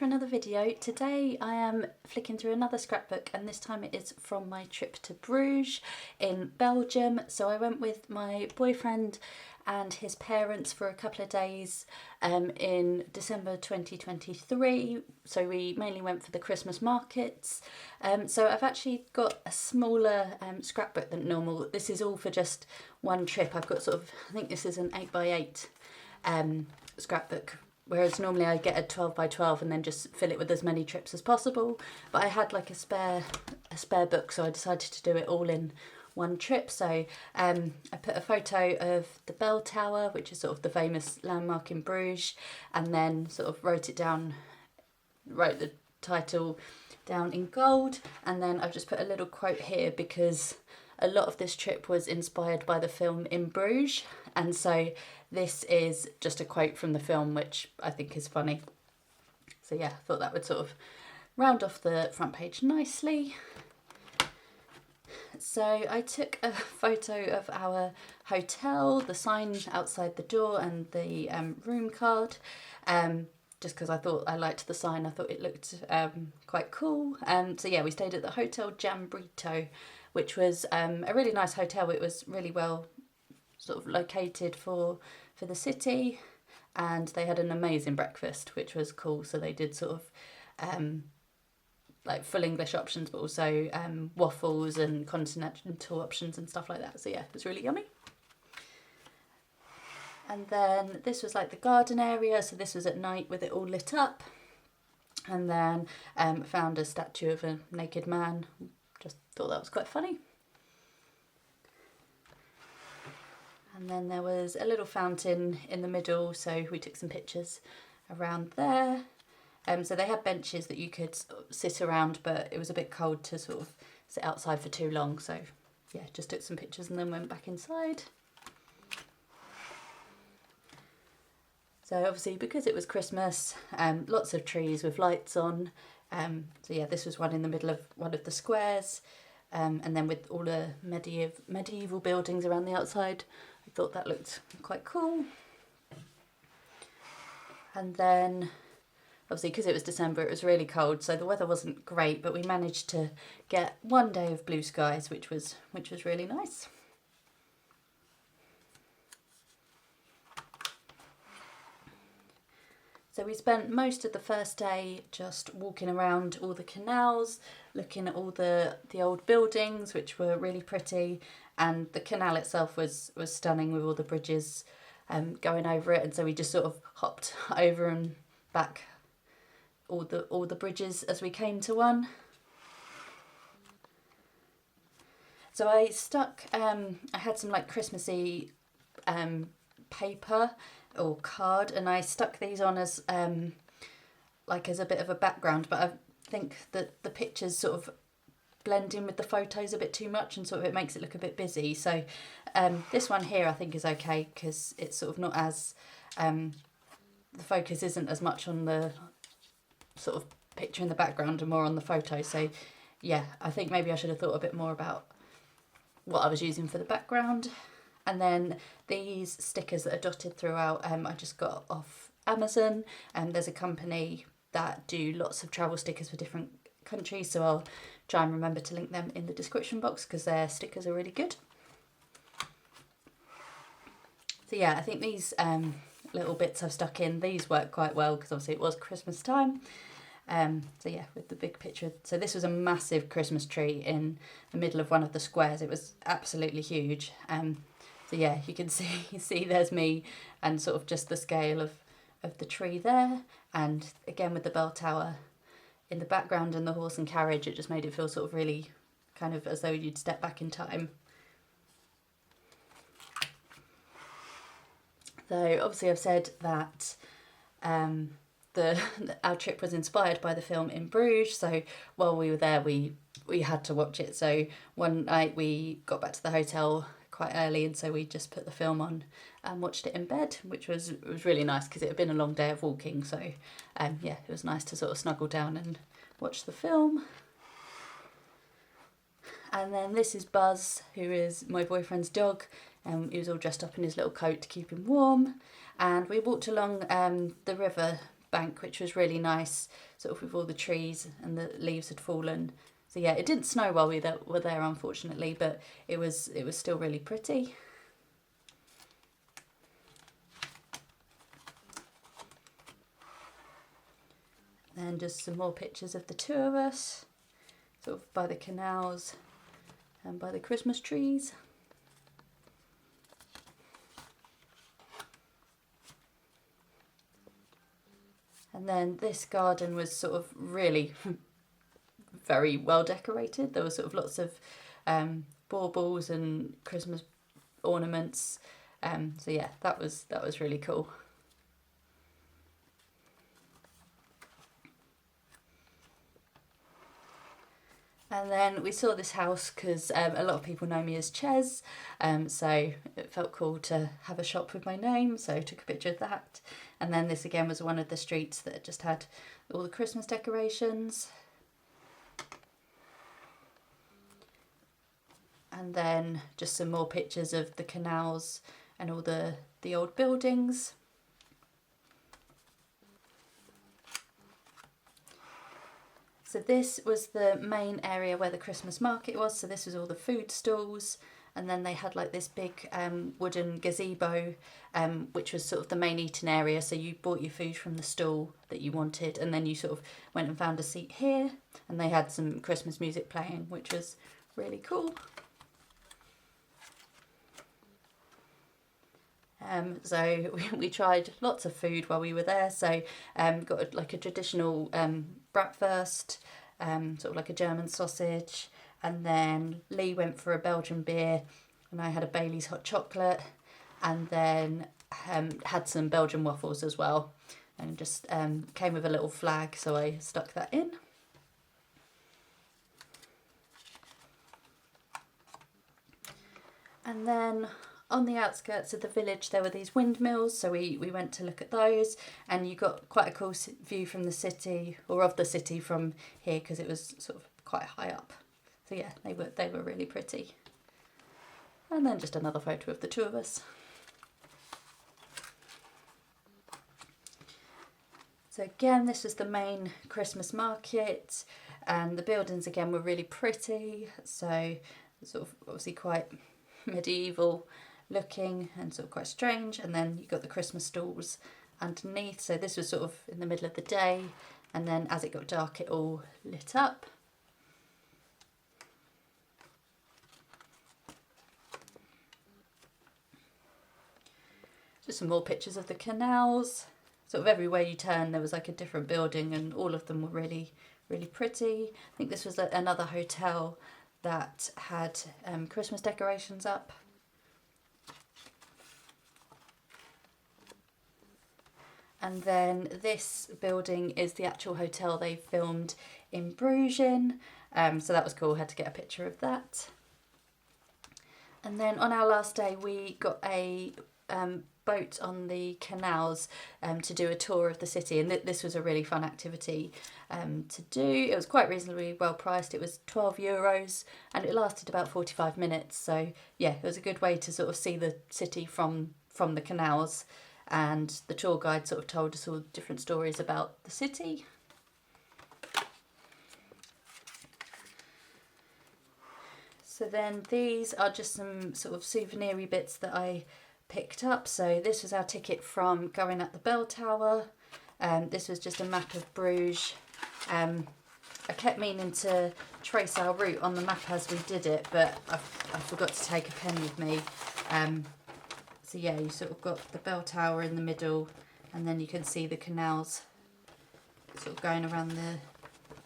for another video. Today I am flicking through another scrapbook, and this time it is from my trip to Bruges in Belgium. So I went with my boyfriend and his parents for a couple of days in December 2023. So we mainly went for the Christmas markets. So I've actually got a smaller scrapbook than normal. This is all for just one trip. I've got sort of, I think this is an 8x8 scrapbook, whereas normally I get a 12x12 and then just fill it with as many trips as possible. But I had like a spare book, so I decided to do it all in one trip. So I put a photo of the bell tower, which is sort of the famous landmark in Bruges, and then sort of wrote the title down in gold, and then I've just put a little quote here because a lot of this trip was inspired by the film In Bruges, and so this is just a quote from the film, which I think is funny. So yeah, I thought that would sort of round off the front page nicely. So I took a photo of our hotel, the sign outside the door and the room card, just because I thought I liked the sign. I thought it looked quite cool. So yeah, we stayed at the Hotel Jambrito, which was a really nice hotel. It was really well sort of located for the city, and they had an amazing breakfast, which was cool. So they did sort of like full English options, but also waffles and continental options and stuff like that. So yeah, it was really yummy. And then this was like the garden area. So this was at night with it all lit up. And then found a statue of a naked man. Just thought that was quite funny. And then there was a little fountain in the middle, so we took some pictures around there. So they had benches that you could sit around, but it was a bit cold to sort of sit outside for too long. So yeah, just took some pictures and then went back inside. So obviously, because it was Christmas, lots of trees with lights on. So yeah, this was one in the middle of one of the squares. And then with all the medieval buildings around the outside, I thought that looked quite cool. And then obviously, because it was December, it was really cold, so the weather wasn't great, but we managed to get one day of blue skies, which was really nice. So we spent most of the first day just walking around all the canals, looking at all the old buildings, which were really pretty, and the canal itself was stunning with all the bridges going over it, and so we just sort of hopped over and back all the bridges as we came to one. So I had some like Christmassy paper or card, and I stuck these on as as a bit of a background, but I think that the pictures sort of blend in with the photos a bit too much, and sort of it makes it look a bit busy. So this one here I think is okay because it's sort of not as the focus isn't as much on the sort of picture in the background and more on the photo. So yeah, I think maybe I should have thought a bit more about what I was using for the background. And then these stickers that are dotted throughout, I just got off Amazon, and there's a company that do lots of travel stickers for different countries, so I'll try and remember to link them in the description box because their stickers are really good. So yeah, I think these little bits I've stuck in, these work quite well because obviously it was Christmas time. So yeah, with the big picture. So this was a massive Christmas tree in the middle of one of the squares. It was absolutely huge. So yeah, you can see there's me and sort of just the scale of the tree there. And again with the bell tower in the background and the horse and carriage, it just made it feel sort of really kind of as though you'd step back in time. So obviously I've said that our trip was inspired by the film In Bruges, so while we were there we had to watch it. So one night we got back to the hotel quite early, and so we just put the film on and watched it in bed, which was really nice because it had been a long day of walking. So yeah, it was nice to sort of snuggle down and watch the film. And then this is Buzz, who is my boyfriend's dog. He was all dressed up in his little coat to keep him warm, and we walked along the river bank, which was really nice, sort of with all the trees and the leaves had fallen. So yeah, it didn't snow while we were there, unfortunately, but it was still really pretty. And just some more pictures of the two of us, sort of by the canals and by the Christmas trees. And then this garden was sort of really very well decorated. There were sort of lots of baubles and Christmas ornaments. So yeah, that was really cool. And then we saw this house because a lot of people know me as Ches, so it felt cool to have a shop with my name, so I took a picture of that. And then this again was one of the streets that just had all the Christmas decorations. And then just some more pictures of the canals and all the old buildings. So this was the main area where the Christmas market was. So this was all the food stalls, and then they had like this big wooden gazebo, which was sort of the main eating area. So you bought your food from the stall that you wanted, and then you sort of went and found a seat here, and they had some Christmas music playing, which was really cool. So we tried lots of food while we were there. So got like a traditional bratwurst, sort of like a German sausage, and then Lee went for a Belgian beer, and I had a Bailey's hot chocolate, and then had some Belgian waffles as well, and just came with a little flag, so I stuck that in. And then on the outskirts of the village there were these windmills, so we went to look at those, and you got quite a cool view from the city, or of the city from here, because it was sort of quite high up. So yeah, they were really pretty. And then just another photo of the two of us. So again, this was the main Christmas market, and the buildings again were really pretty, so sort of obviously quite medieval looking and sort of quite strange. And then you got the Christmas stalls underneath, so this was sort of in the middle of the day, and then as it got dark it all lit up. Just some more pictures of the canals. Sort of everywhere you turn there was like a different building, and all of them were really, really pretty. I think this was another hotel that had Christmas decorations up. And then this building is the actual hotel they filmed in Bruges in, so that was cool, had to get a picture of that. And then on our last day we got a boat on the canals to do a tour of the city, and this was a really fun activity to do. It was quite reasonably well priced. It was €12 and it lasted about 45 minutes, so yeah, it was a good way to sort of see the city from the canals, and the tour guide sort of told us all different stories about the city. So then these are just some sort of souvenir-y bits that I picked up. So this was our ticket from going up the bell tower. This was just a map of Bruges. I kept meaning to trace our route on the map as we did it, but I forgot to take a pen with me. So yeah, you sort of got the bell tower in the middle, and then you can see the canals sort of going around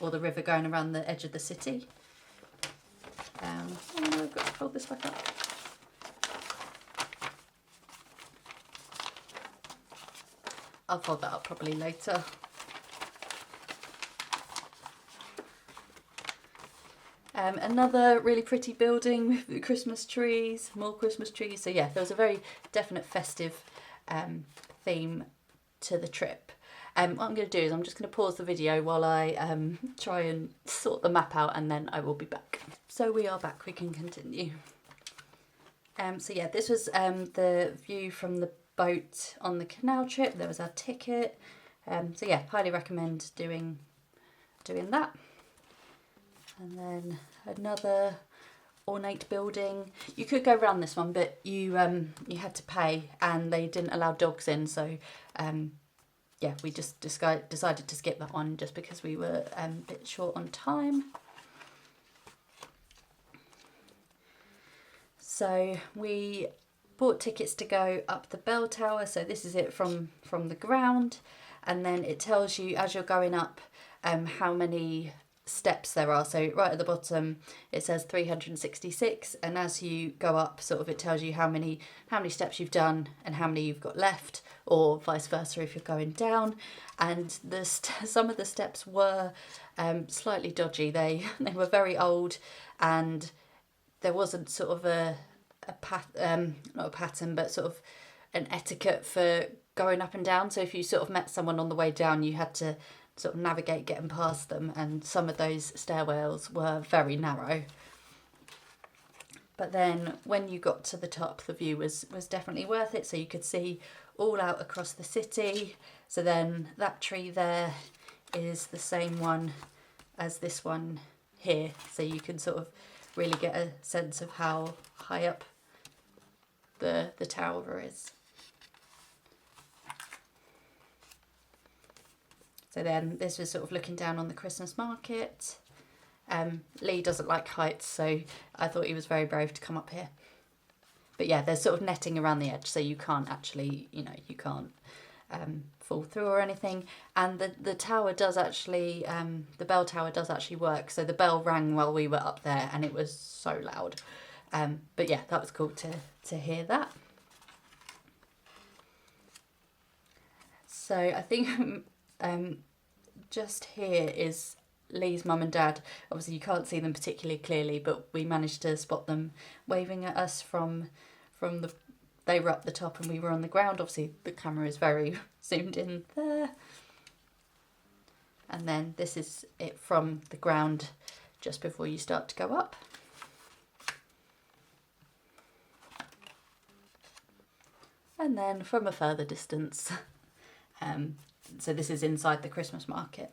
the river going around the edge of the city. Oh no, I've got to hold this back up. I'll fold that up probably later. Another really pretty building with the Christmas trees, more Christmas trees. So yeah, there was a very definite festive theme to the trip. What I'm going to do is I'm just going to pause the video while I try and sort the map out, and then I will be back. So we are back, we can continue. So yeah, this was the view from the boat on the canal trip. There was our ticket, So yeah, highly recommend doing that. And then another ornate building. You could go around this one, but you had to pay, and they didn't allow dogs in. So yeah, we just decided to skip that one just because we were a bit short on time. So we bought tickets to go up the bell tower. So this is it from the ground, and then it tells you as you're going up how many steps there are. So right at the bottom it says 366, and as you go up, sort of, it tells you how many steps you've done and how many you've got left, or vice versa if you're going down. And some of the steps were slightly dodgy. They were very old, and there wasn't sort of not a pattern, but sort of an etiquette for going up and down. So if you sort of met someone on the way down, you had to sort of navigate getting past them, and some of those stairwells were very narrow. But then when you got to the top, the view was definitely worth it. So you could see all out across the city. So then that tree there is the same one as this one here. So you can sort of really get a sense of how high up the tower is. So then this was sort of looking down on the Christmas market. Lee doesn't like heights, so I thought he was very brave to come up here. But yeah, there's sort of netting around the edge, so you can't actually, you can't fall through or anything. And the tower does actually, the bell tower does actually work. So the bell rang while we were up there, and it was so loud. But yeah, that was cool to hear that. So I think just here is Lee's mum and dad. Obviously you can't see them particularly clearly, but we managed to spot them waving at us from they were up the top and we were on the ground. Obviously the camera is very zoomed in there. And then this is it from the ground just before you start to go up. And then from a further distance, so this is inside the Christmas market.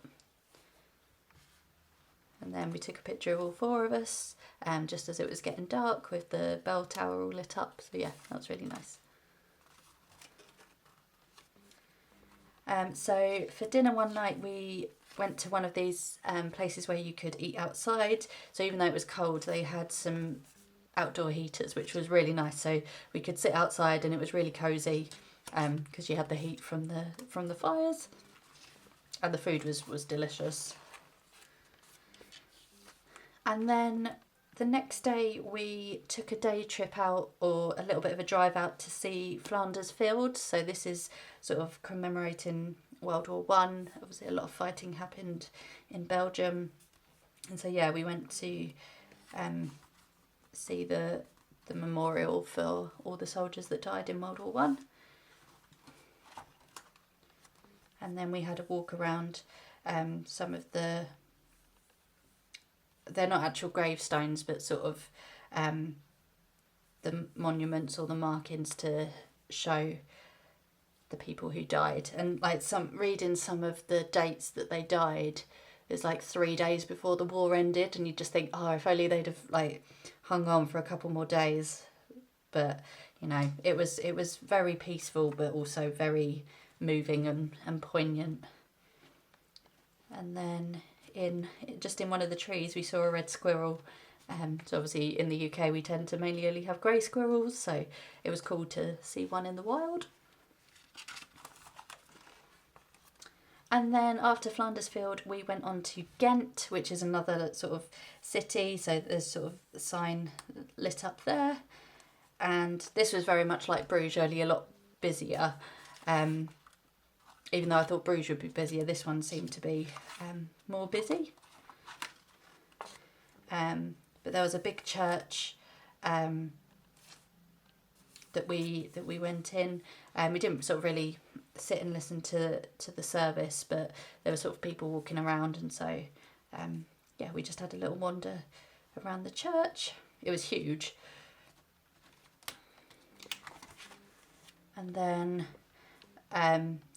And then we took a picture of all four of us, just as it was getting dark, with the bell tower all lit up. So yeah, that was really nice. So for dinner one night we went to one of these places where you could eat outside. So even though it was cold, they had some outdoor heaters, which was really nice. So we could sit outside and it was really cosy, because you had the heat from the fires, and the food was delicious. And then the next day we took a day trip out, or a little bit of a drive out, to see Flanders Field. So this is sort of commemorating World War One. Obviously a lot of fighting happened in Belgium, and so yeah, we went to see the memorial for all the soldiers that died in World War One. And then we had a walk around some of they're not actual gravestones, but sort of the monuments or the markings to show the people who died. And like reading some of the dates that they died, it's like 3 days before the war ended, and you just think, oh, if only they'd have like hung on for a couple more days. But it was very peaceful, but also very moving and poignant. And then in one of the trees we saw a red squirrel. So obviously in the UK we tend to mainly only have grey squirrels, so it was cool to see one in the wild. And then after Flanders Field we went on to Ghent, which is another sort of city. So there's sort of a sign lit up there, and this was very much like Bruges, only a lot busier. Even though I thought Bruges would be busier, this one seemed to be more busy. But there was a big church that we went in. We didn't sort of really sit and listen to the service, but there were sort of people walking around, and so yeah, we just had a little wander around the church. It was huge. And then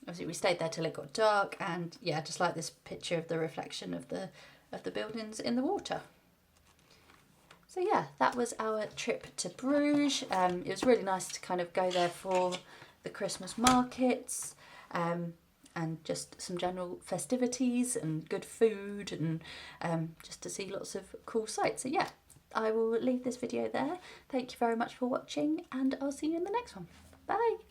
obviously we stayed there till it got dark, and yeah, just like this picture of the reflection of the buildings in the water. So yeah, that was our trip to Bruges. It was really nice to kind of go there for the Christmas markets, and just some general festivities and good food, and just to see lots of cool sights. So yeah, I will leave this video there. Thank you very much for watching, and I'll see you in the next one. Bye!